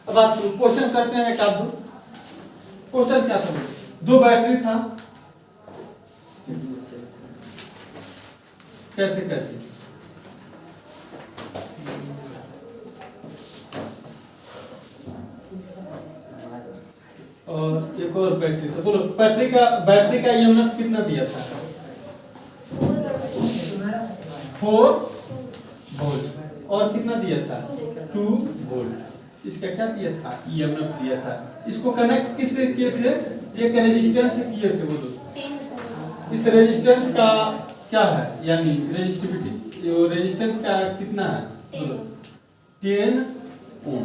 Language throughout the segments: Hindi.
अब आप क्वेश्चन करते हैं एक आध। क्वेश्चन क्या था? दो बैटरी था, कैसे कैसे और एक और बैटरी था। बोलो बैटरी का ईएमएफ कितना दिया था? 4 वोल्ट। और कितना दिया था? 2 वोल्ट। इसका क्या दिया था? ईएमएफ दिया था। इसको कनेक्ट किससे किए थे? एक रेजिस्टेंस से किए थे। बोलो इस रेजिस्टेंस का क्या है, यानी रेजिस्टिविटी, वो रेजिस्टेंस का कितना है? बोलो 10 ओम।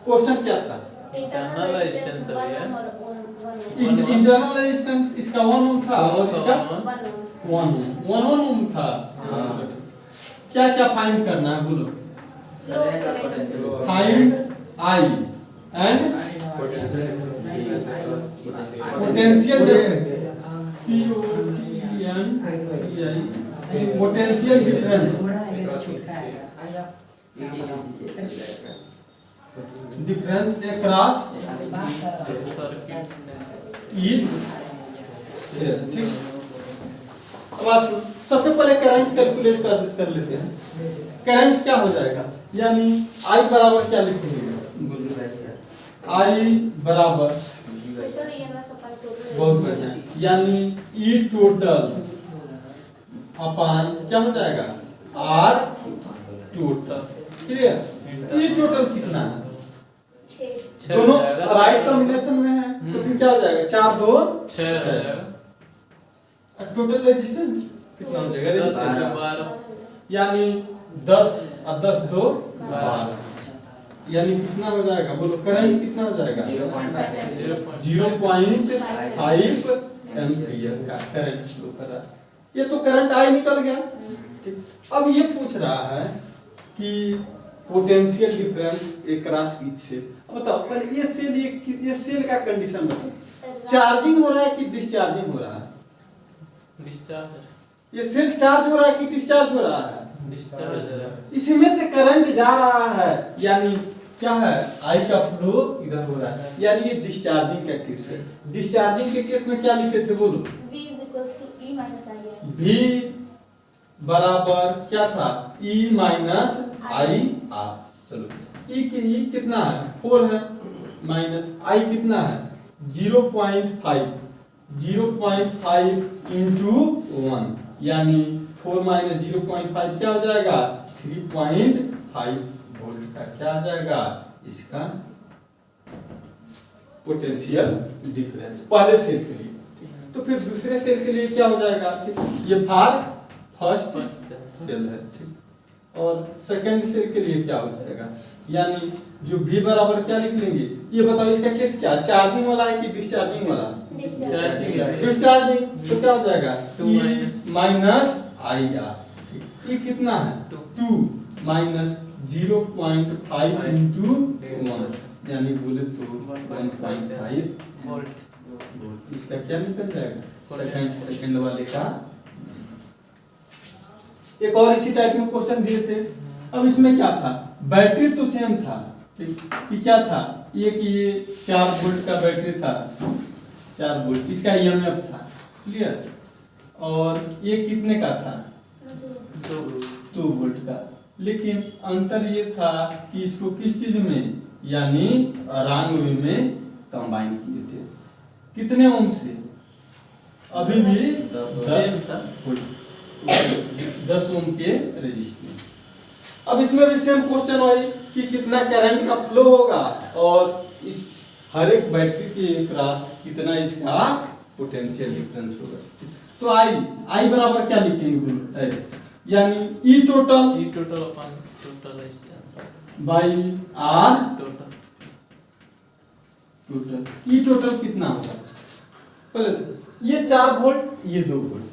क्वेश्चन क्या था? इंटरनल रेजिस्टेंस इंटरनल रेजिस्टेंस इसका 1 ओम था और इसका 1 ओम था। क्या क्या फाइंड करना है? बोलो find I and potential potential difference across each cell. ठीक, अब आप सबसे पहले करंट कैलकुलेट कर लेते हैं। करंट क्या हो जाएगा, यानी I बराबर क्या लिखेंगे? I बराबर बहुत बढ़िया, यानी E टोटल अपान क्या हो जाएगा? R total. Clear? E total कितना है? दोनों राइट कॉम्बिनेशन में है, तो फिर क्या हो जाएगा? 4 2 6। टोटल रेजिस्टेंस कितना हो जाएगा? रेजिस्टेंस यानी 10 और 10 2 12, यानी कितना हो जाएगा? बोलो करंट कितना हो जाएगा? 0.5 एम्पियर का करंट फ्लो कर रहा है। ये तो करंट आई निकल गया। ठीक, अब ये पूछ रहा है कि potential difference across each cell. अब बताओ पहले ये सेल का कंडीशन बताओ, चार्जिंग हो रहा है कि डिस्चार्जिंग हो रहा है? डिस्चार्ज। ये सेल चार्ज हो रहा है कि डिस्चार्ज हो रहा है? डिस्चार्ज। इसमें से करंट जा रहा है, यानी क्या है? आई का फ्लो इधर हो रहा है, यानी ये डिस्चार्जिंग का केस है। डिस्चार्जिंग के केस में क्या लिखे थे? बोलो V बराबर क्या था? E minus I R. चलो E कितना है? 4 है, माइनस I कितना है? 0.5 इंटू 1, यानी 4 माइनस 0.5 क्या हो जाएगा? 3.5 वोल्ट का क्या आ जाएगा? इसका पोटेंशियल डिफरेंस पहले सेल के लिए। तो फिर दूसरे सेल के लिए क्या हो जाएगा? ये फर्स्ट सेल है। ठीक, और सेकंड सेल के लिए क्या हो जाएगा? यानी जो V बराबर क्या लिख लेंगे? ये बताओ इसका केस क्या? चार्जिंग वाला है कि डिस्चार्जिंग वाला? डिस्चार्जिंग। तो क्या हो जाएगा? E minus I R. ये कितना है? 2 माइनस 0.5 इंटू 1, यानी बोले तो 1.5 वोल्ट। इसका क्या निकल जाएगा? सेकंड वाले का। एक और इसी टाइप में क्वेश्चन दिए थे। अब इसमें क्या था? बैटरी तो सेम था कि क्या था? ये कि ये 4 वोल्ट का बैटरी था, 4 वोल्ट इसका ईएमएफ था। क्लियर? और ये कितने का था? 2 वोल्ट का। लेकिन अंतर ये था कि इसको किस चीज में, यानी रंग में कंबाइन किए थे। कितने ओम से? अभी भी 10 ओम के रेजिस्टेंस। अब इसमें भी सेम क्वेश्चन वही कि कितना करंट का फ्लो होगा और इस हर एक बैटरी के क्रॉस कितना इसका पोटेंशियल डिफरेंस होगा। तो आई बराबर क्या लिखेंगे? यानी e total upon total resistance by r total. E total कितना होगा? पहले तो ये 4 वोल्ट, ये 2 वोल्ट।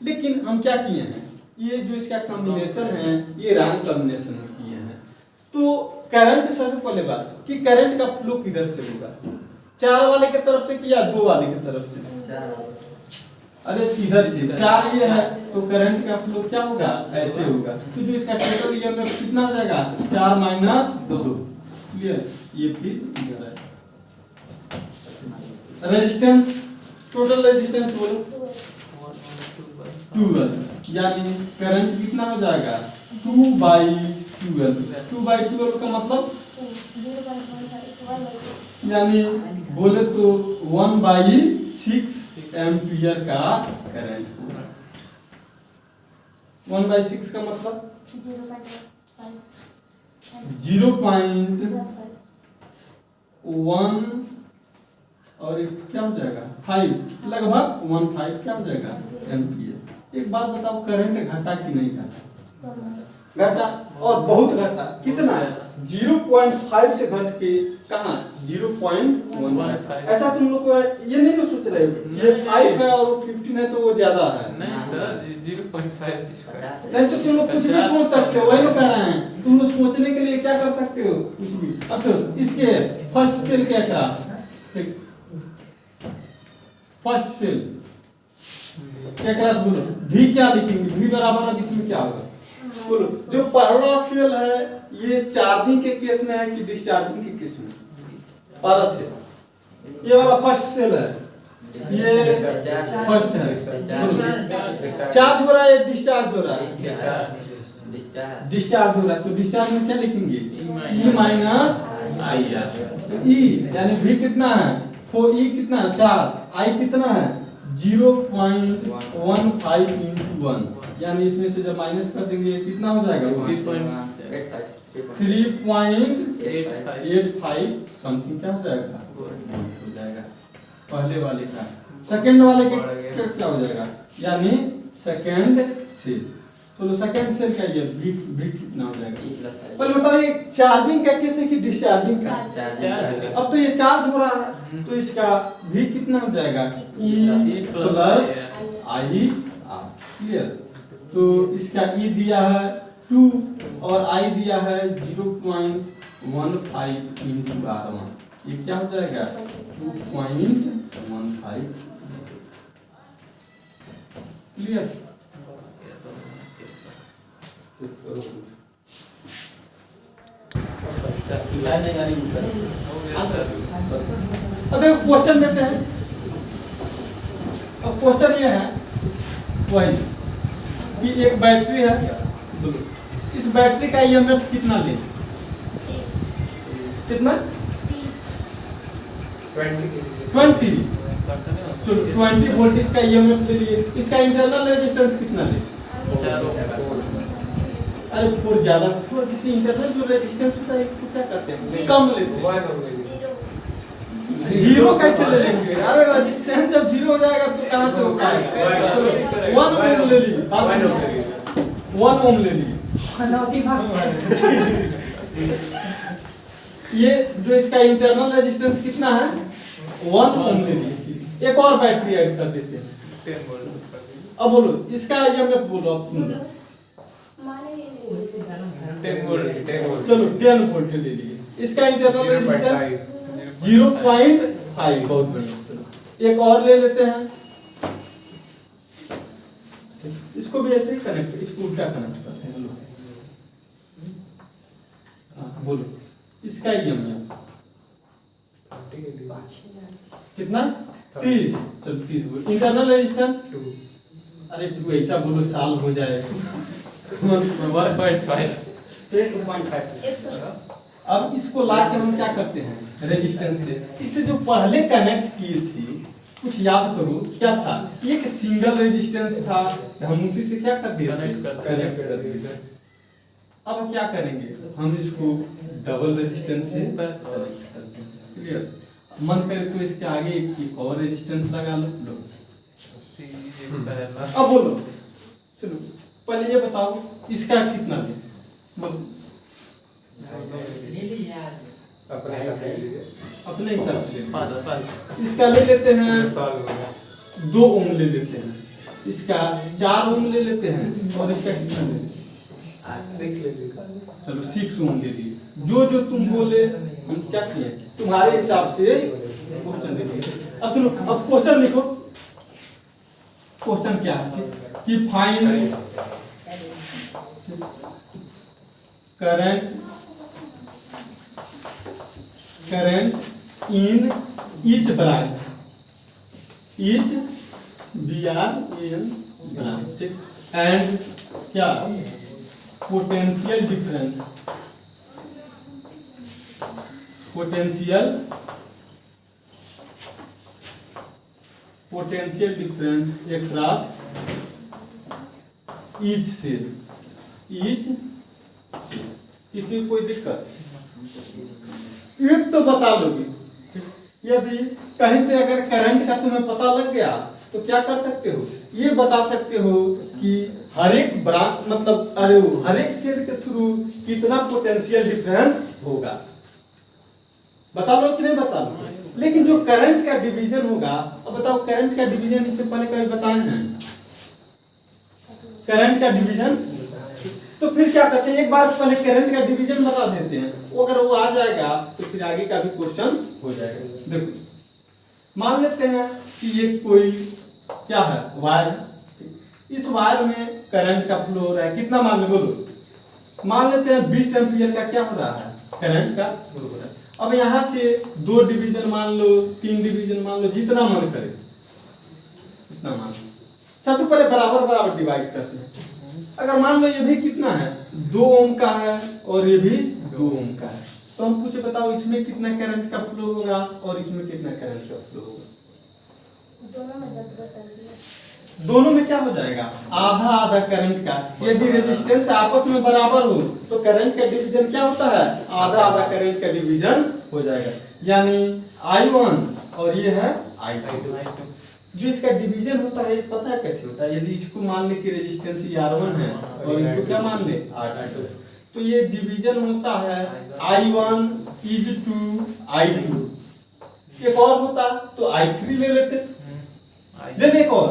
लेकिन हम क्या किए हैं? ये जो इसका कॉम्बिनेशन है, ये रंग कॉम्बिनेशन में किए हैं। तो करंट सबसे पहले बात कि करंट का फ्लो किधर से होगा? 4 वाले की तरफ से कि या 2 वाले की तरफ से? अरे इधर से 4 ये है, तो करंट का फ्लो क्या होगा? ऐसे होगा। तो जो इसका टोटल ईएमएफ कितना हो जाएगा? 4 माइनस 2। क्लियर, ये फिर इधर है। रेजिस्टेंस, टोटल रेजिस्टेंस बोलो 12, यानी करंट कितना हो जाएगा 2/12। 2/12 का मतलब यानी बोले तो 1/6 एम्पियर का करंट। 1/6 का मतलब 0.1 और एक क्या हो जाएगा 5, लगभग 1.5 क्या हो जाएगा एम्पियर। एक बात बताओ, करंट घटा कि नहीं घटा? घटा, और बहुत घटा। कितना? 0.5 से घट के कहाँ 0.15। ऐसा तुम लोग को ये नहीं ना सोच रहे हो ये 5 है और 15 है तो वो ज्यादा है। नहीं सर 0.5 नहीं तो तुम लोग कुछ भी सोच सकते हो, वही लोग कह रहे हैं। तुम लोग सोचने के लिए क्या कर सकते हो, कुछ भी। अब तो इसके फर्स्ट सेल के अक्रॉस, फर्स्ट सेल के अक्रॉस बोलो भी क्या लिखेंगे, भी बराबर अब इसमें क्या होगा बोलो। जो पहला सेल है ये चार्जिंग के केस में है कि डिस्चार्जिंग के केस में? पहला सेल, ये वाला फर्स्ट सेल है, ये फर्स्ट है। चार्ज हो रहा है, डिस्चार्ज हो रहा है, डिस्चार्ज हो रहा है। तो डिस्चार्ज में क्या लिखेंगे E माइनस आई। ई यानी भी कितना है, तो ई कितना है 4, आई कितना है 0.15 into 1, यानी इसमें से जब माइनस कर देंगे कितना हो जाएगा 3.85 समथिंग क्या हो जाएगा हो जाएगा पहले वाले का। सेकंड वाले के क्या हो जाएगा, यानी सेकंड सेल। तो सेकंड सेल का ये ब्रिक कितना हो जाएगा पहले बताओ। ये चार्जिंग का कैसे कि डिस्चार्जिंग का? अब तो ये चार्ज हो रहा है तो इसका भी कितना हो जाएगा E plus I R. Clear, तो इसका E दिया है 2 और I दिया है 0.15 into R1, ये क्या हो जाएगा 2.15। क्लियर, अब देखो क्वेश्चन देते हैं। अब क्वेश्चन ये है वही कि एक बैटरी है, बोलो इस बैटरी का ईएमएफ कितना ले, कितना 20। चलो 20 वोल्ट इसका ईएमएफ ले लिए। इसका इंटरनल रेजिस्टेंस कितना ले? अरे फोर ज्यादा, तो जैसे इंटरनल जो रेजिस्टेंस होता है इसको क्या करते हैं कम लेते हैं। जीरो कैसे ले लेंगे? अरे रेजिस्टेंस जब जीरो हो जाएगा तो कहां से हो पाएगा? 1 ओम ले लीजिए, 1 ओम ले लीजिए। ये जो इसका इंटरनल रेजिस्टेंस कितना है 1 ओम ले लीजिए। एक और बैटरी ऐड कर देते हैं। अब बोलो इसका ईएमएफ बोलो अब तुम। 10 वोल्ट। चलो 10 वोल्ट ले लीजिए। इसका इंटरनल रेजिस्टेंस 0.5, बहुत बढ़िया। एक और ले लेते हैं, इसको भी ऐसे ही कनेक्ट, इसको उल्टा कनेक्ट करते हैं। बोलो इसका ईएमएफ कितना 30। चलो 30 बोलो। Internal resistance 2। अरे 2 ऐसा बोलो साल हो जाए 1.5। अब इसको लाके हम क्या करते हैं रेजिस्टेंस से, इसे जो पहले कनेक्ट किए थे कुछ याद करो क्या था, एक सिंगल रेजिस्टेंस था, हम उसी से क्या कर दिया कनेक्ट कर दिया। अब क्या करेंगे हम इसको डबल रेजिस्टेंस से कनेक्ट करते हैं। क्लियर, मन करे तो इसके आगे एक और रेजिस्टेंस लगा लो। अब बोलो चलो पहले ये बताओ इसका कितना ले, बोलो अपने हिसाब से ले 5। इसका ले लेते हैं 2 ओम ले लेते हैं, इसका 4 ओम ले लेते हैं और इसका कितना ले लेते हैं 6 ले लेते हैं। चलो 6 ओम ले लिए। जो जो तुम बोले हम क्या किए तुम्हारे हिसाब से क्वेश्चन लिखिए। अब सुनो, अब क्वेश्चन लिखो। क्वेश्चन क्या है कि find current current in each branch, each BRAN branch, and क्या potential difference, potential difference across each cell, किसी कोई दिक्कत एक तो बता लोगे। यदि कहीं से अगर करंट का तुम्हें पता लग गया तो क्या कर सकते हो, ये बता सकते हो कि हर एक ब्रांच मतलब हर एक सेल के थ्रू कितना पोटेंशियल डिफरेंस होगा, बता लो कि नहीं बता लो। लेकिन जो करंट का डिवीजन होगा, अब बताओ करंट का डिवीजन इससे पहले कभी बताए हैं करंट का डिवीजन, तो फिर क्या करते हैं एक बार पहले करंट का डिवीजन बता देते हैं, वो अगर वो आ जाएगा तो फिर आगे का भी क्वेश्चन हो जाएगा। देखो मान लेते हैं कि ये कोई क्या है वायर, इस वायर में करंट का फ्लो हो रहा है, कितना मान लो बोलो, मान लेते हैं 20 एम्पीयर का क्या हो रहा है करंट का फ्लो हो रहा है। अब यहां से 2 डिवीजन मान लो, 3 डिवीजन मान लो, जितना मन करे उतना मान लो। सबसे पहले बराबर बराबर डिवाइड करते हैं। अगर मान लो ये भी कितना है 2 ओम का है और ये भी 2 ओम का है, तो हम पूछे बताओ इसमें कितना करंट का फ्लो होगा और इसमें कितना करंट का फ्लो होगा। दोनों में क्या हो जाएगा आधा आधा करंट का। यदि रेजिस्टेंस आपस में बराबर हो तो करंट का डिवीजन क्या होता है आधा आधा करंट का डिवीजन हो जाएगा, यानी I1 और ये है I2। जो इसका डिवीजन होता है पता है कैसे होता है, यदि इसको मान ले कि रेजिस्टेंस R1 है और इसको क्या मान ले R2, तो ये डिवीजन होता है I1 is to I2। एक और होता तो I3 ले लेते, ले ले एक और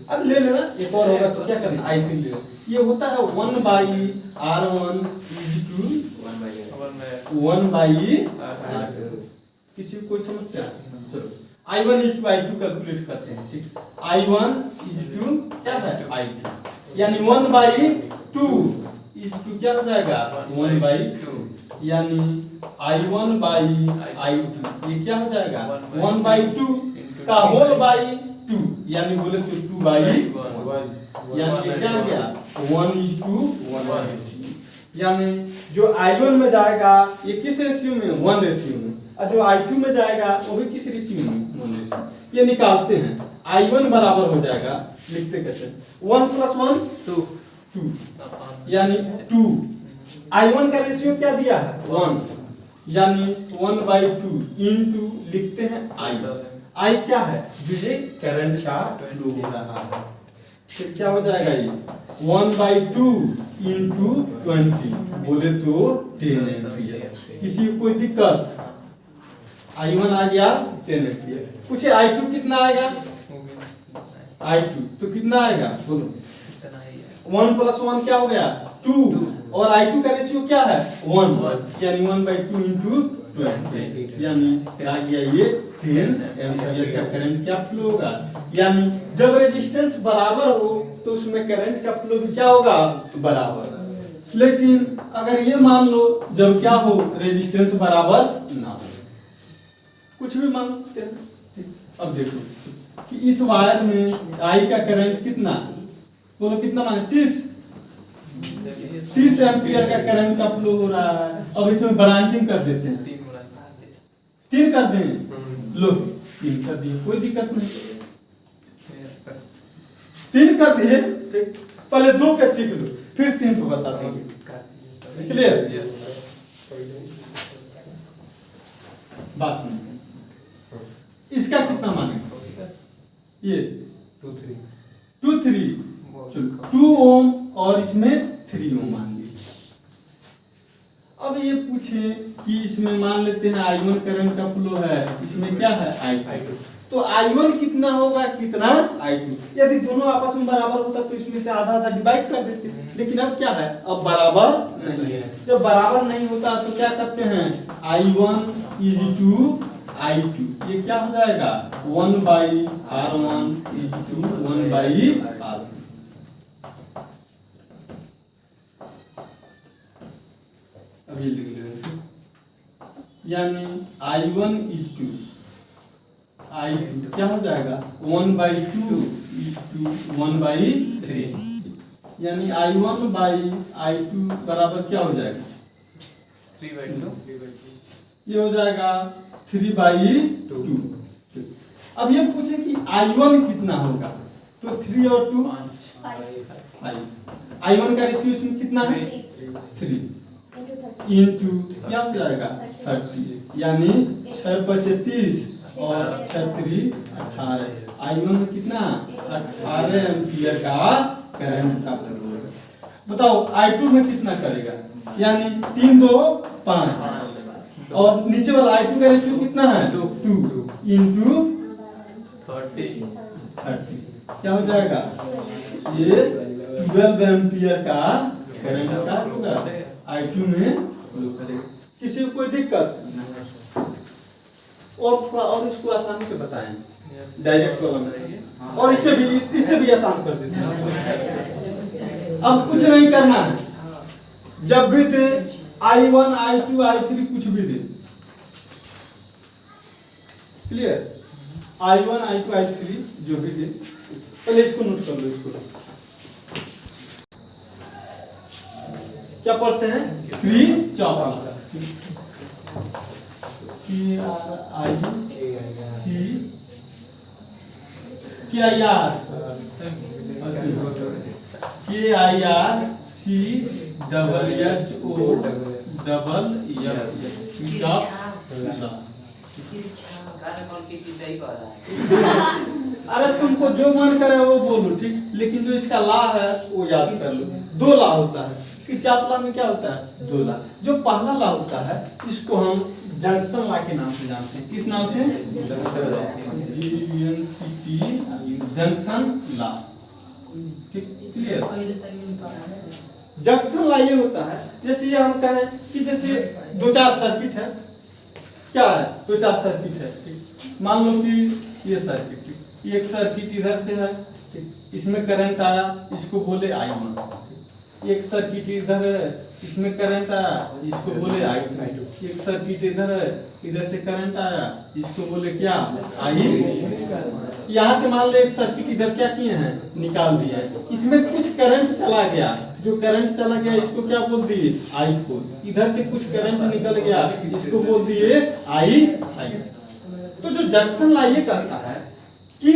अब ले लेना, एक और होगा तो क्या करना I3 ले लो। ये होता है 1/R1 is to 1/R2। किसी को कोई समस्या, चलो I1 is to I2 calculate करते हैं, ठीक। I1 is to क्या है I2, यानी 1/2 is to क्या हो जाएगा 1/2, यानी I1/I2 ये क्या हो जाएगा 1/2 का होल बाई 2, यानी बोले तो 2/1, यानी ये क्या हो गया 1:1, यानी जो I1 में जाएगा ये किस रेशियो में 1 रेशियो में, और जो I2 में जाएगा वो भी किस रेशियो में 1 रेशियो। ये निकालते हैं I1 बराबर हो जाएगा, लिखते कैसे 1 + 1 2, यानी 2। I1 का रेशियो क्या दिया है 1, यानी 1/2 इनटू लिखते हैं I क्या है ये करंट का फ्लो हो रहा है, फिर क्या हो जाएगा ये 1/2 इनटू 20 बोले तो 10 एम्पीयर। किसी को कोई दिक्कत, I1 आ गया 10 एम्पीयर। पूछे I2 कितना आएगा, I2 तो कितना आएगा बोलो 1 + 1 क्या हो गया 2, और I2 का रेशियो क्या है 1, यानी 1/2 इनटू 20, यानी आ गया ये 10 एम्पीयर का करंट क्या फ्लो होगा। यानी जब रेजिस्टेंस बराबर हो तो उसमें करंट का फ्लो भी क्या होगा बराबर। लेकिन अगर ये मान लो जब क्या हो रेजिस्टेंस बराबर ना हो, कुछ भी मान सकते हैं। अब देखो कि इस वायर में I का करंट कितना बोलो, कितना माने 30 एम्पीयर का करंट का फ्लो हो रहा है। अब इसमें ब्रांचिंग कर देते हैं, 3 कर दें, लो 3 कर दिए, कोई दिक्कत नहीं, 3 कर दिए, ठीक। पहले 2 पे सीख लो फिर 3 पे बता देंगे, क्लियर बात सुन। इसका कितना माने ये 2 3 चलो 2 ओम और इसमें 3 ओम मान लीजिए। अब ये पूछे कि इसमें मान लेते हैं I1 करंट का फ्लो है, इसमें क्या है I2, तो I1 कितना होगा कितना I2। यदि दोनों आपस में बराबर होता तो इसमें से आधा आधा डिवाइड कर देते, लेकिन अब क्या है अब बराबर नहीं है। जब बराबर नहीं होता तो क्या करते हैं I1 is to I2, ये क्या हो जाएगा 1/R1 is to 1/R2। अब ये लिख लेंगे, यानी I1 इज टू आई क्या हो जाएगा 1/2 इज टू 1/3 यानी I1/I2 बराबर क्या हो जाएगा 3/2 ये हो जाएगा 3/2। अब ये पूछे कि I1 कितना होगा तो 3 और 2 5। I1 का रेशियो इसमें कितना है 3 इंटू क्या हो जाएगा 30 यानी 6/30 और 6×3 18। I1 में कितना 18 एम्पियर का करंट प्राप्त होगा। बताओ I2 में कितना करेगा यानी 3 2 5 और नीचे वाला I2 का रेशियो कितना है 2 इंटू 30 क्या हो जाएगा ये 12 एम्पियर का करंट का होगा I2 में फ्लो करेगा। किसी को कोई दिक्कत और इसको आसानी से बताएं डायरेक्ट वाला में और इससे भी आसान कर देते हैं। अब कुछ नहीं करना है जब भी दे I1 I2 I3 कुछ भी दे क्लियर I1 I2 I3 जो भी दे पहले इसको नोट कर लो। इसको क्या पढ़ते हैं 3 चौपा अरे तुमको जो मन करे वो बोलो ठीक लेकिन जो इसका ला है वो याद कर लो। 2 ला होता है कि चापला में क्या होता है 2 ला। जो पहला ला होता है इसको हम जंक्शन ला के नाम से जानते हैं। किस नाम से JUNCT जंक्शन ला। ठीक क्लियर। जंक्शन ला ये होता है जैसे ये हम कहें कि जैसे 2-4 सर्किट है क्या है 2-4 सर्किट है ठीक मान लो कि ये सर्किट एक सर्किट इधर से है ठीक इसमें करंट आया इसको बोले I1। एक सर्किट इधर है इसमें करंट आया इसको बोले I2। एक सर्किट इधर है इधर से करंट आया इसको बोले क्या I। यहाँ से मान लो एक सर्किट इधर क्या किए हैं निकाल दिया है इसमें कुछ करंट चला गया जो करंट चला गया इसको क्या बोल दिए I4। इधर से कुछ करंट निकल गया इसको बोल दिए I। तो जो जंक्शन ला ये कहता है कि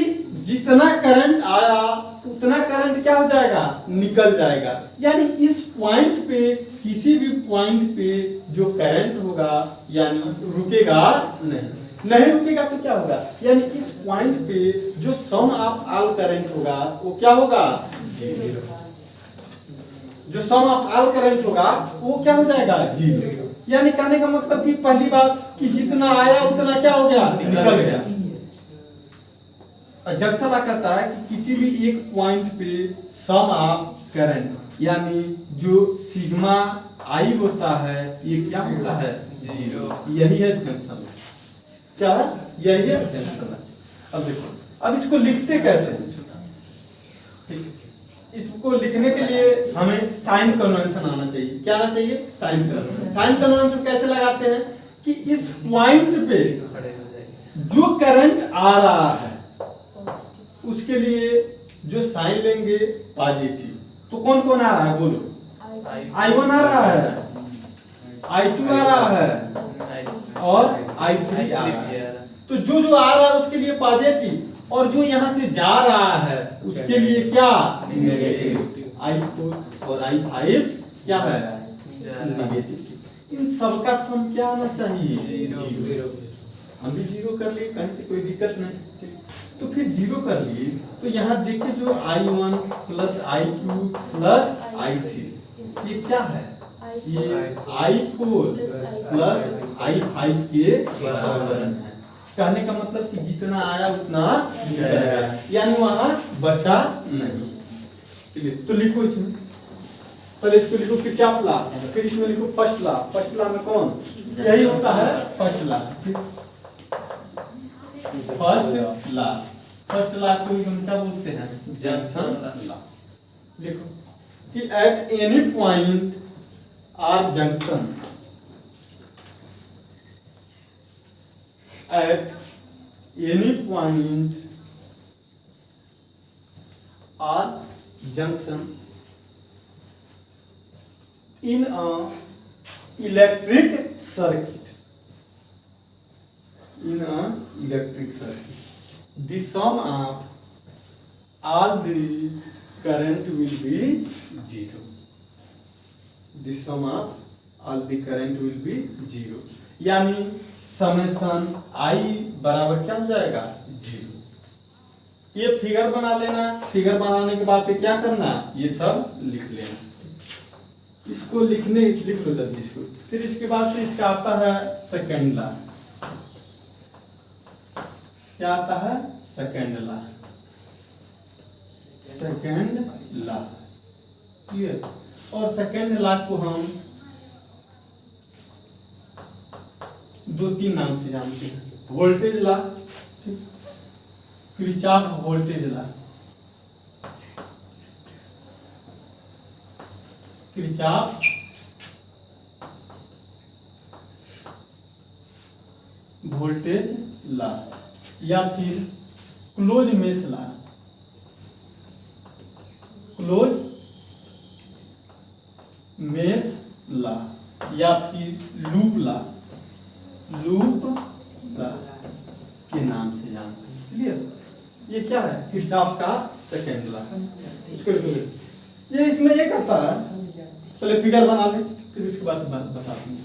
जितना करंट आया उतना करंट क्या हो जाएगा निकल जाएगा यानी इस पॉइंट पे किसी भी पॉइंट पे जो करंट होगा यानी रुकेगा नहीं रुकेगा तो क्या होगा यानी इस पॉइंट पे जो सम ऑफ ऑल करंट होगा वो क्या होगा 0। जो सम ऑफ ऑल करंट होगा वो क्या हो जाएगा 0। यानी कहने का मतलब कि पहली बात कि जितना आया उतना क्या हो गया निकल गया। जंक्शन ला कहता है कि किसी भी एक पॉइंट पे सम ऑफ करंट यानी जो सिग्मा I होता है ये क्या होता है 0। यही है जंक्शन क्या है यही है जंक्शन। अब देखो अब इसको लिखते कैसे ठीक इसको लिखने के लिए हमें साइन कन्वेंशन आना चाहिए। क्या आना चाहिए साइन कन्वेंशन। साइन कन्वेंशन कैसे लगाते हैं कि इस पॉइंट पे जो करंट आ रहा है उसके लिए जो साइन लेंगे पॉजिटिव। तो कौन कौन आ रहा है बोलो I1 आ रहा है I2 आ रहा है और I3 आ रहा है। तो जो आ रहा है उसके लिए पॉजिटिव और जो यहाँ से जा रहा है उसके लिए क्या नेगेटिव। I4 और I5 क्या है नेगेटिव। इन सबका सम क्या आना चाहिए 0। हम भी 0 कर लिए कहीं से कोई दिक्कत नहीं तो फिर 0 कर लिए तो यहाँ देखिए जो I1 plus I2 plus I3 ये क्या है ये I4 प्लस I5 के बराबर है। कहने का मतलब कि जितना आया उतना यानी वहां बचा नहीं। तो लिखो इसमें पहले इसको लिखो फिर चापला फिर इसमें लिखो फर्स्ट ला। फर्स्ट ला में कौन यही होता है फर्स्ट ला। फर्स्ट ला को हम क्या बोलते हैं जंक्शन ला। लिखो कि at any point or junction at any point or junction in a electric circuit. The sum of all the current will be zero. The sum of all the current will be zero. यानी समेशन आई बराबर क्या हो जाएगा? जीरो। ये फिगर बना लेना, फिगर बनाने के बाद से क्या करना? ये सब लिख लेना। इसको लिख लो जल्दी इसको। फिर इसके बाद से इसका आता है सेकेंड लॉ। क्या आता है? Second law. क्लियर? और सेकेंड लॉ को हम दो तीन नाम से जानते हैं। Voltage law, Kirchhoff voltage law, Kirchhoff voltage law, या फिर close mesh law, close mesh law, या फिर लूप लॉ के नाम से जानते हैं। क्लियर? ये क्या है? किरचॉफ का सेकेंड लॉ। इसको ये इसमें ये करता है, पहले फिगर बना ले, फिर उसके बाद बताते हैं।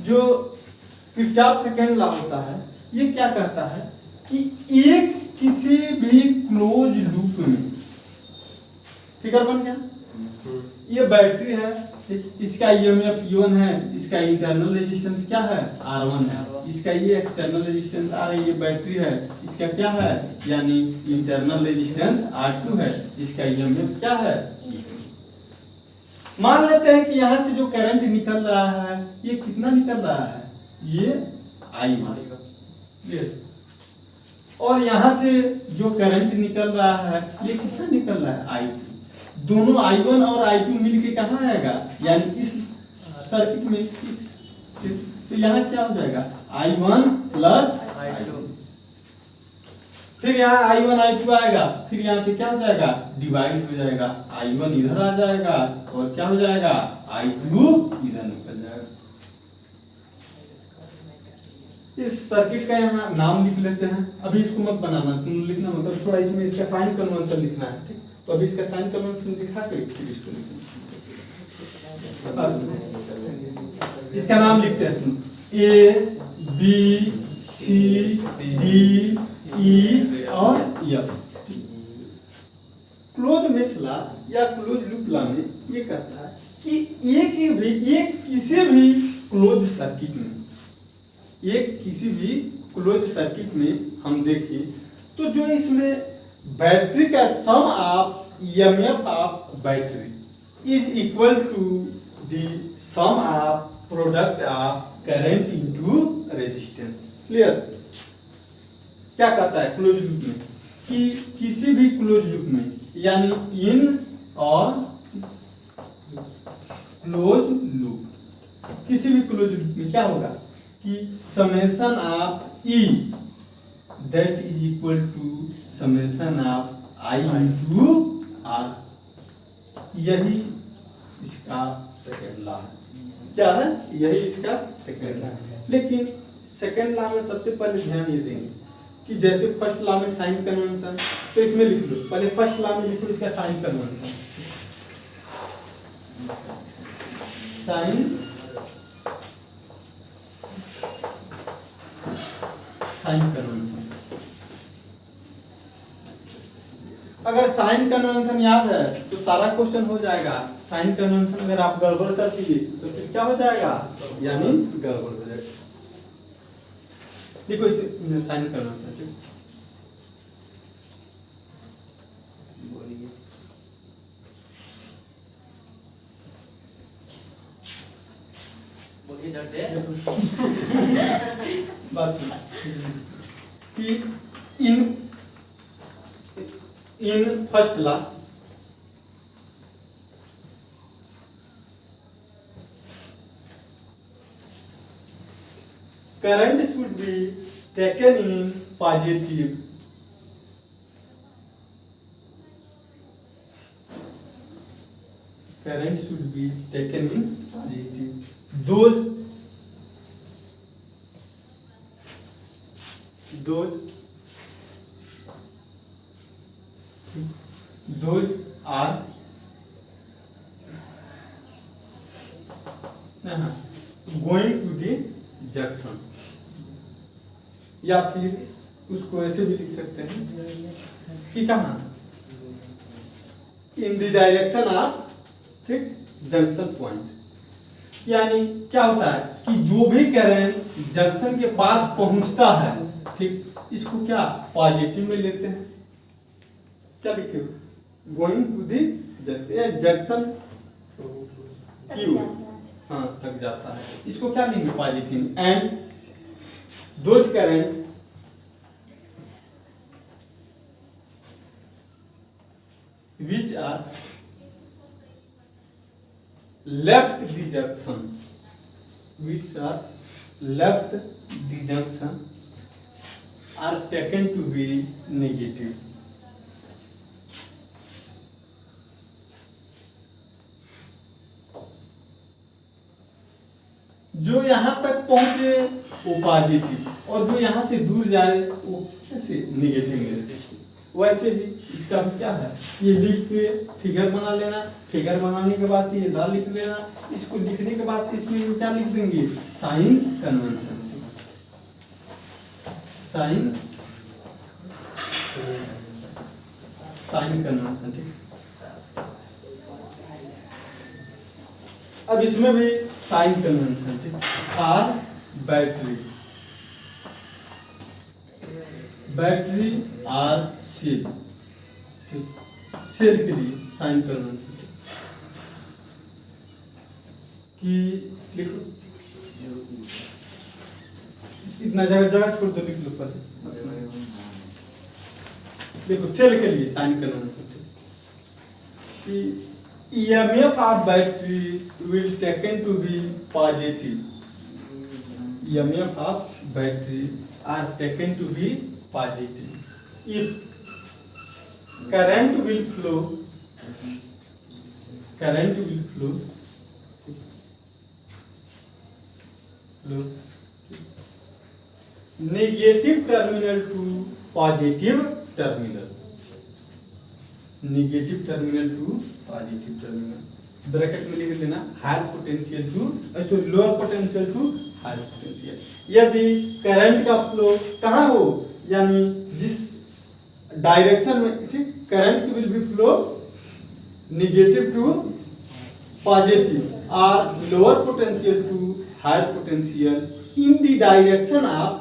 जो किरचॉफ सेकेंड लॉ होता है, ये क्या कहता है कि एक किसी भी क्लोज लूप में, फिगर बन गया? ये बैटरी है, इसका ईएमएफ E1 है, इसका इंटरनल रेजिस्टेंस क्या है? R1 है, इसका ये एक्सटर्नल रेजिस्टेंस R है, ये बैटरी है, इसका क्या है? यानी इंटरनल रेजिस्टेंस R2 है, इसका ईएमएफ क्या है? मान लेते हैं कि यहाँ से जो करंट निकल रहा है, ये कितना निकल रहा है? ये I1। और यहाँ से जो करंट निकल रहा है, ये कितना निकल रहा है? I2। दोनों I1 और I2 मिलके कहाँ आएगा? यानी इस सर्किट में इस, तो यहाँ क्या हो जाएगा? I1 plus I2। फिर यहाँ I1 I2 आएगा, फिर यहाँ से क्या हो जाएगा? डिवाइड हो जाएगा, I1 इधर आ जाएगा और क्या हो जाएगा? I2 इधर निकल जाएगा। इस सर्किट का यहाँ नाम लिख लेते हैं। अभी इसको मत बनाना, तुम लिखना मतलब थोड़ा इसमें इसका साइन कन्वेंशन लिखना है, ठीक? तो अभी इसका साइन कन्वेंशन दिखा के फिर इसको लिखना। इसका नाम लिखते हैं A B C D E और F। क्लोज मेश लॉ या क्लोज लूप लॉ में ये कहता है कि एक किसी भी क्लोज सर्किट में, एक किसी भी क्लोज सर्किट में हम देखें तो जो इसमें बैटरी का sum of EMF of battery is equal to the sum of product of current into resistance. Clear? क्या कहता है क्लोज लूप में कि किसी भी क्लोज लूप में, यानी इन और क्लोज लूप, किसी भी क्लोज लूप में क्या होगा कि summation of E that is equal to summation of I into R। यही इसका सेकेंड लॉ है। क्या है? यही इसका सेकेंड लॉ है। लेकिन सेकेंड लॉ में सबसे पहले ध्यान ये देंगे कि जैसे फर्स्ट लॉ में साइन कन्वेंशन, तो इसमें लिख लो, पहले फर्स्ट लॉ में लिखो इसका sign convention. Sign sign convention. अगर साइन कन्वेंशन याद है तो सारा क्वेश्चन हो जाएगा। साइन कन्वेंशन अगर आप गड़बड़ कर दिए तो फिर क्या हो जाएगा, यानी गड़बड़ हो जाएगा। देखो इसे साइन कन्वेंशन, ठीक, बात सुन कि in first law current should be taken in positive current should be taken in positive those are going to the junction, या फिर उसको ऐसे भी लिख सकते हैं कि कहाँ, इन द डायरेक्शन ऑफ, ठीक, जंक्शन पॉइंट। यानी क्या होता है कि जो भी करंट जंक्शन के पास पहुंचता है, ठीक, इसको क्या पॉजिटिव में लेते हैं। क्या लिखे, going to the junction, junction Q, हाँ, तक जाता है, इसको क्या लेंगे, positive. And those current which are left the junction, which are left the junction are taken to be negative। जो यहां तक पहुंचे वो पॉजिटिव और जो यहां से दूर जाए वो कैसे नेगेटिव में लेते हैं। वैसे ही इसका भी क्या है, ये लिख के फिगर बना लेना, फिगर बनाने के बाद से ये लॉ लिख लेना, इसको लिखने के बाद से इसमें क्या लिख देंगे, साइन कन्वेंशन, साइन कन्वेंशन, ठीक। अब इसमें भी साइन कन्वेंशन, ठीक। Or battery or cell, cell के लिए साइन कन्वेंशन कि लिखो, इतना जगह छोड़ दो, लिख लो पहले। देखो सेल के लिए साइन कन्वेंशन कि EMF of battery will taken to be positive, EMF of battery are taken to be positive if current will flow negative terminal to positive terminal, negative terminal to positive terminal, bracket में लिख लेना, higher potential to sorry lower potential to higher potential. यदि करंट का फ्लो कहाँ हो, यानी जिस डायरेक्शन में, ठीक, current will be flow negative to positive और lower potential to higher potential in the direction of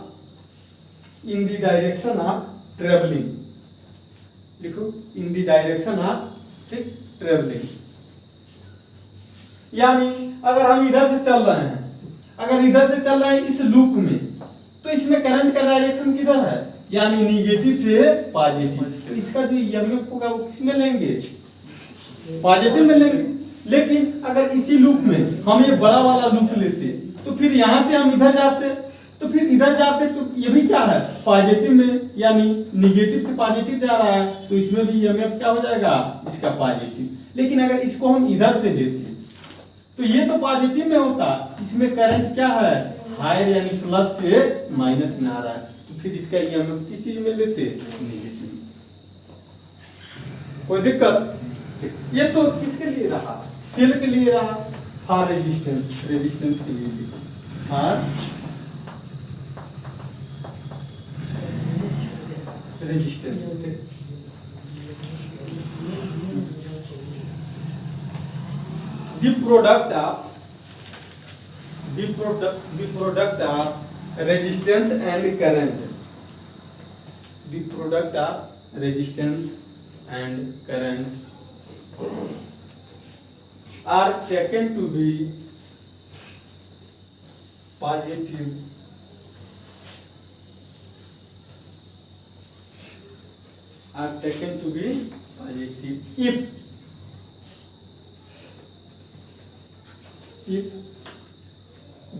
travelling, लिखो, इन द डायरेक्शन ऑफ, ठीक, ट्रेवलिंग। यानी अगर हम इधर से चल रहे हैं, अगर इधर से चल रहे हैं इस लूप में, तो इसमें करंट का डायरेक्शन किधर है, यानी नेगेटिव से पॉजिटिव। तो इसका जो ईएमएफ होगा वो किस में लेंगे, पॉजिटिव में लेंगे। लेकिन अगर इसी लूप में हम ये बड़ा वाला लूप लेते तो फिर यहां से हम इधर जाते, तो फिर इधर जाते तो ये भी क्या है, पॉजिटिव में, यानी नेगेटिव से पॉजिटिव जा रहा है, तो इसमें भी ईएमएफ क्या हो जाएगा, इसका पॉजिटिव। लेकिन अगर इसको हम इधर से लेते तो ये तो पॉजिटिव में होता, इसमें करंट क्या है, हायर यानी प्लस से माइनस में आ रहा है, तो फिर इसका ईएमएफ किस चीज में लेते, नेगेटिव। कोई दिक्कत, ये तो किसके लिए रहा, सेल के लिए रहा, फॉर रेजिस्टेंस के लिए भी, for resistance. The product of resistance and current. The product of resistance and current are taken to be positive if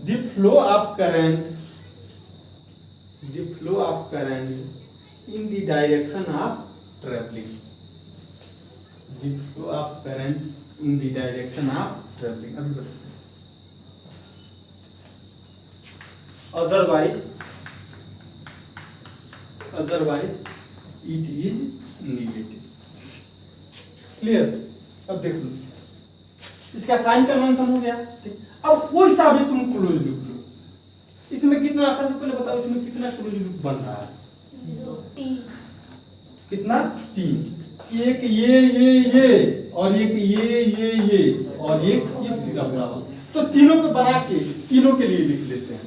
the flow of current in the direction of traveling. The flow of current in the direction of traveling. अभी बताओ। otherwise it is negative। Clear? अब देख लो, इसका साइन कन्वेंशन हो गया। ठीक, अब कोई सा भी तुम क्लोज लूप लो, इसमें कितना, सबसे पहले बताओ इसमें कितना क्लोज लूप बन रहा है? 3। कितना? 3। एक ये और एक ये और एक ये पूरा बराबर, तो तीनों पे बना के तीनों के लिए लिख लेते हैं।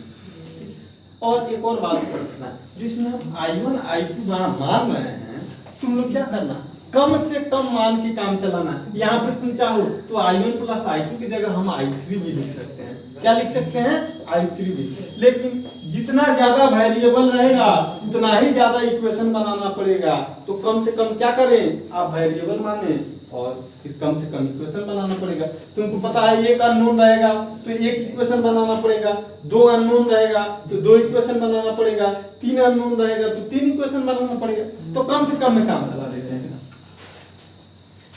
और एक और बात करना, जिसमें हम I1 I2 मान रहे हैं, तुम लोग क्या करना, कम से कम मान के काम चलाना। यहाँ पे तुम चाहो तो I1 प्लस I2 की जगह हम I3 भी लिख सकते हैं। क्या लिख सकते हैं? I3 भी। लेकिन जितना ज्यादा वेरिएबल रहेगा उतना ही ज्यादा इक्वेशन बनाना पड़ेगा। तो कम से कम क्या करें, आप वेरिएबल माने और फिर कम से कम इक्वेशन बनाना पड़ेगा। तुमको पता है एक अननोन रहेगा तो एक इक्वेशन बनाना पड़ेगा, 2 अननोन रहेगा तो 2 इक्वेशन बनाना पड़ेगा, 3 अननोन रहेगा तो 3 इक्वेशन बनाना पड़ेगा। तो कम से कम में काम चला लेते हैं।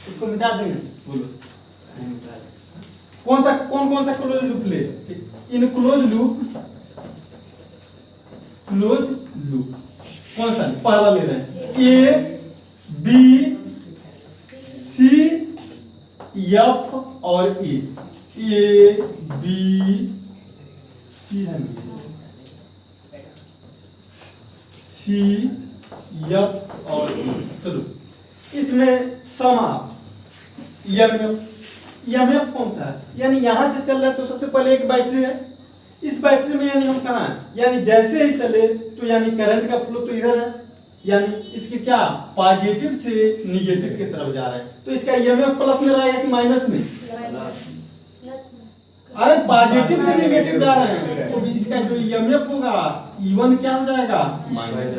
इसको मिटा देंगे, बोलो कौन सा क्लोज लूप ले? इन क्लोज लूप कौन सा पहला ले रहे हैं? ए बी सी एफ और ए बी सी है, सी एफ और ए। चलो इसमें सम आप EMF कौन सा है? यानी यहां से चल रहा है तो सबसे पहले एक बैटरी है, इस बैटरी में यानी हम कहाँ हैं, यानी जैसे ही चले तो यानी करंट का फ्लो तो इधर है, यानी इसके क्या पॉजिटिव से निगेटिव की तरफ जा रहा है। तो इसका EMF प्लस में रहेगा कि माइनस में? अरे पॉजिटिव से निगेटिव जा रहे हैं तो इसका जो EMF होगा E1 क्या हो जाएगा? माइनस।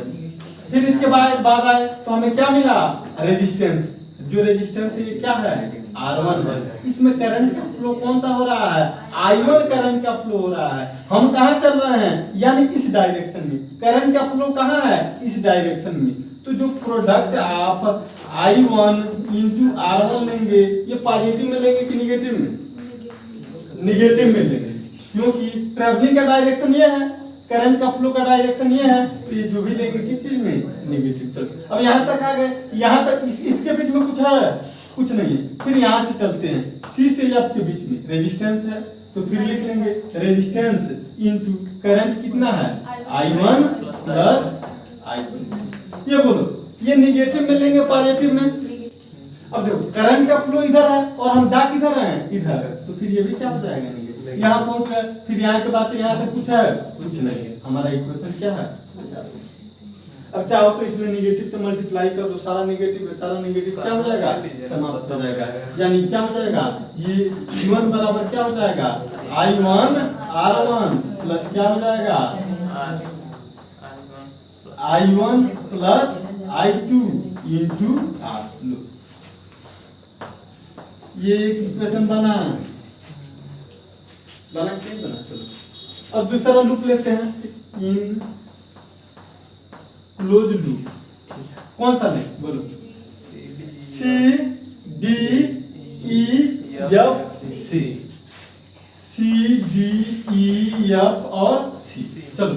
फिर इसके बाद आए तो हमें क्या मिला? रेजिस्टेंस। जो रेजिस्टेंस ये क्या है? R1 है। इसमें करंट का फ्लो कौन सा हो रहा है? I1 करंट का फ्लो हो रहा है। हम कहाँ चल रहे हैं? यानी इस डायरेक्शन में। करंट का फ्लो कहाँ है? इस डायरेक्शन में। तो जो प्रोडक्ट आप I1 इंटू R1 लेंगे, ये पॉजिटिव में लेंगे कि निगेटिव में? निगेटिव में लेंगे, क्योंकि ट्रेवलिंग का डायरेक्शन ये है, करंट का फ्लो का डायरेक्शन ये है, तो ये जो भी लेंगे किस चीज में? निगेटिव। चलो अब यहाँ तक आ गए, यहाँ तक इसके बीच में कुछ है? कुछ नहीं है। फिर यहाँ से चलते हैं, सी से एफ के बीच में रेजिस्टेंस है, तो फिर लिख लेंगे रेजिस्टेंस इनटू करंट कितना है? I1 plus I1। ये बोलो, ये निगेटिव में लेंगे पॉजिटिव में? अब देखो करंट का फ्लो इधर है और हम जा किधर रहे हैं? इधर। तो फिर ये भी क्या हो जाएगा? निगेटिव। यहाँ पहुंच गए, फिर यहाँ के बाद से यहाँ तक कुछ है? कुछ नहीं है। हमारा इक्वेशन क्या है? अब चाहो तो इसमें निगेटिव से मल्टीप्लाई कर दो, सारा निगेटिव क्या हो जाएगा? समाप्त हो जाएगा। यानी क्या हो जाएगा? ये E1 बराबर क्या हो जाएगा? I1 R1 प्लस क्या हो जाएगा? I1 plus I2 into R। लो ये एक इक्वेशन बना क्या बना। चलो अब दूसरा लूप लेते हैं, इन क्लोज लूप कौन सा ले? बोलो C D E F C, C D E F और C। चलो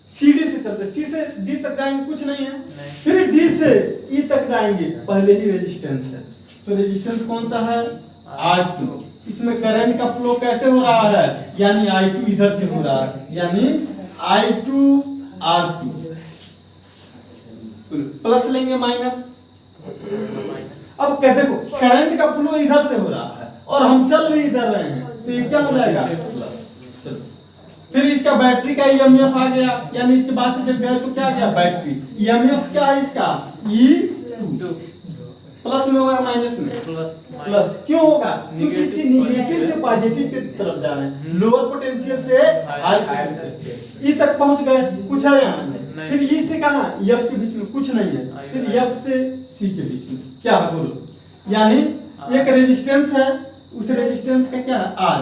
CD से चलते, C से D तक जाएंगे कुछ नहीं है, फिर D से E तक जाएंगे, पहले ही रेजिस्टेंस है। तो रेजिस्टेंस कौन सा है? R2। इसमें करंट का फ्लो कैसे हो रहा है? यानी I2 इधर से हो रहा है, यानी I2 R2। प्लस लेंगे माइनस। माइनस अब कहते देखो करंट का फ्लो इधर से हो रहा है और हम चल भी इधर रहे हैं, तो ये क्या हो जाएगा प्लस। चलो फिर इसका बैटरी का ईएमएफ आ गया, यानी इसके बाद से जब गया तो क्या गया बैटरी। ईएमएफ क्या है इसका E2, प्लस में होगा माइनस में प्लस क्यों होगा, क्योंकि इसकी निगेटिव से पॉजिटिव की तरफ जा रहे हैं, लोअर पोटेंशियल से हाई पोटेंशियल। ई तक पहुंच गए, कुछ है यहाँ फिर ई से कहां एफ के बीच में कुछ नहीं है, फिर एफ से सी के बीच में क्या है बोलो, यानी एक रेजिस्टेंस है, उस रेजिस्टेंस का क्या है आर,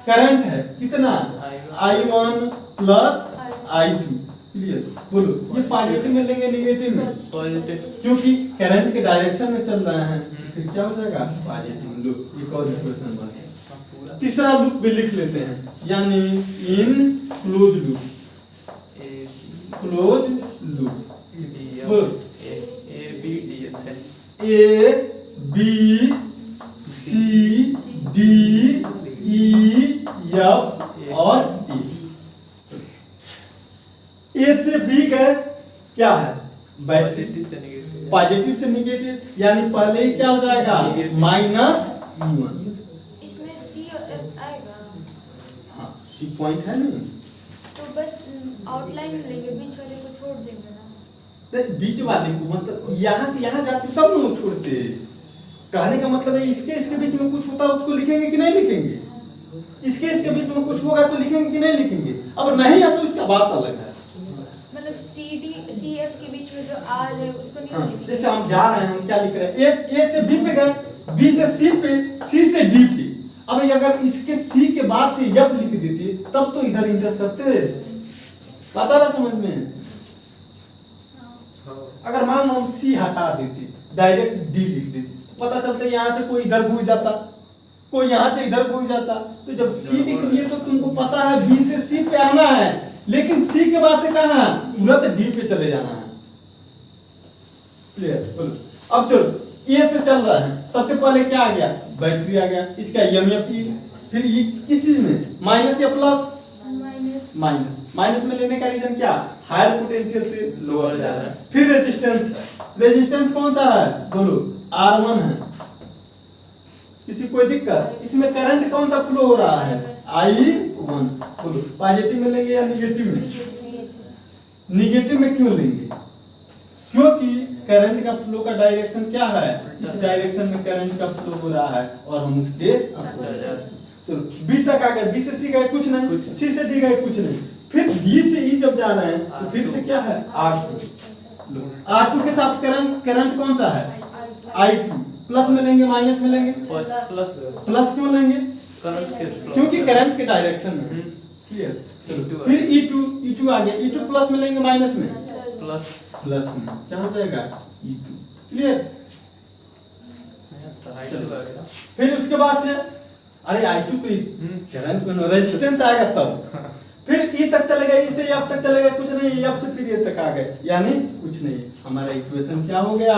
करंट है कितना I1 प्लस I2। क्लियर बोलो, ये पॉजिटिव में लेंगे निगेटिव में पॉजिटिव, क्योंकि करंट के डायरेक्शन में चल रहा है, फिर क्या हो जाएगा पॉजिटिव लूप। एक और इक्वेशन बन गया। तीसरा लूप भी लिख लेते हैं, यानी in close loop, close loop बोलो ए बी डी है, A B C D E F और ई। ए से बी का क्या है बैटरी, पॉजिटिव से नेगेटिव, पॉजिटिव से निगेटिव, यानी पहले ही क्या हो जाएगा माइनस E1। इसमें सी और एफ आएगा, हाँ सी पॉइंट है नहीं, तो बस आउटलाइन लेंगे, बीच वाले को छोड़ देंगे ना। नहीं बीच वाले को मतलब यहाँ से यहाँ जाते तब न छोड़ते। कहने का मतलब है इसके बीच में कुछ होता है उसको लिखेंगे कि नहीं लिखेंगे, इसके बीच में कुछ होगा तो लिखेंगे कि नहीं लिखेंगे, अब नहीं है तो इसका बात अलग है। मतलब सी डी सी एफ के बीच में जो आर है उसको नहीं हाँ, लिखेंगे। जैसे हम जा रहे हैं, हम क्या लिख रहे हैं, ए से बी पे गए, बी से सी पे, सी से डी पे। अब ये अगर इसके सी के बाद से एफ लिख देती तब तो इधर इंटर करते, पता ना समझ में। अगर मान लो हम सी हटा देते डायरेक्ट डी लिख देते, पता चलता यहाँ से कोई इधर घुस जाता, कोई यहाँ से इधर घुस जाता। तो जब सी लिख लिए तो तुमको पता है बी से सी पे आना है, लेकिन सी के बाद से कहाँ तुरंत डी पे चले जाना है। क्लियर बोलो। अब चलो ए से चल रहा है, सबसे पहले क्या आ गया बैटरी आ गया, इसका ईएमएफ ई, फिर ये किस चीज में माइनस या प्लस माइनस, माइनस, माइनस में लेने का रीजन क्या हायर पोटेंशियल से लोअर जा रहा है। फिर रेजिस्टेंस, रेजिस्टेंस कौन सा है बोलो R1 है, किसी कोई दिक्कत, इसमें करंट कौन सा फ्लो हो रहा है I1। बोलो पॉजिटिव में लेंगे या निगेटिव में, निगेटिव में क्यों लेंगे, क्योंकि करंट का फ्लो का डायरेक्शन क्या है, इस डायरेक्शन में करंट का फ्लो हो रहा है और हम उसके तो बी तक आ गए, बी से सी गए कुछ नहीं, सी से डी गए कुछ नहीं, फिर बी से ई जब जा रहे हैं तो फिर से क्या है R2। R2 के साथ करंट कौन सा है I2, प्लस में लेंगे माइनस में लेंगे, प्लस प्लस क्यों लेंगे करंट के फ्लो, क्योंकि करंट के डायरेक्शन में। क्लियर। फिर E2 आ गया, E2 प्लस में लेंगे माइनस में, प्लस प्लस में क्या हो जाएगा E2। क्लियर। फिर उसके बाद से अरे I2 पे करंट में रेजिस्टेंस आएगा तब, फिर E तक चले गए, E से F तक चले गए कुछ नहीं, F से फिर E तक आ गए, यानी कुछ नहीं, हमारा इक्वेशन क्या हो गया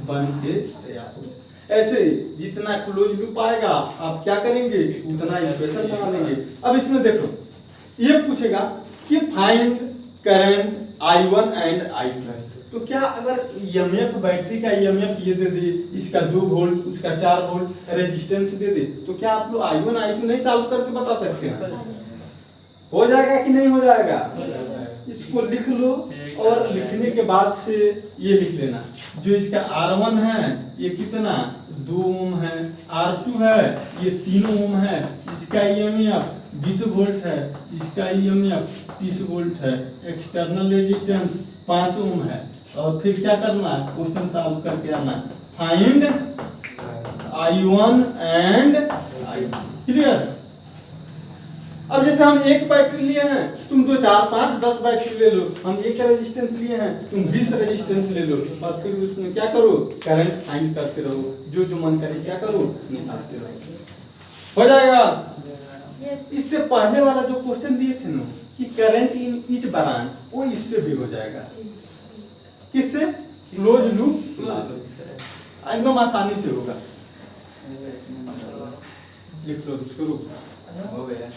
बन के तैयार हो गया। ऐसे जितना क्लोज लूप आएगा आप क्या करेंगे उतना इक्वेशन बना लेंगे। अब इसमें देखो ये पूछेगा कि find current I1 and I2, तो क्या अगर ईएमएफ बैटरी का ईएमएफ ये दे दे, इसका 2 वोल्ट उसका 4 वोल्ट रेजिस्टेंस दे दे, तो क्या आप लोग I1 I2 नहीं सॉल्व करके बता सकते हैं, हो जाएगा कि नहीं हो जाएगा। इसको लिख लो और लिखने के बाद से ये लिख लेना, जो इसका R1 है ये कितना 2 ओम है, R2 है ये 3 ओम है, इसका ईएमएफ 20 वोल्ट है, इसका ईएमएफ 30 वोल्ट है, एक्सटर्नल रेजिस्टेंस 5 ओम है। और फिर क्या करना है क्वेश्चन सॉल्व करके आना, find I1 and I2। Clear. अब जैसे हम एक बैटरी लिए हैं, तुम 2 4 5 10 बैटरी ले लो, हम एक रेजिस्टेंस लिए हैं तुम 20 रेजिस्टेंस ले लो, और फिर उसमें क्या करो करंट फाइंड करते रहो, जो जो मन करे क्या करो निकालते रहो, हो जाएगा। इससे पहले वाला जो क्वेश्चन दिए थे ना कि करंट इन ईच ब्रांच, वो इससे भी हो जाएगा, किससे क्लोज लूप एकदम आसानी से होगा। लिख लो उसको, हो गया।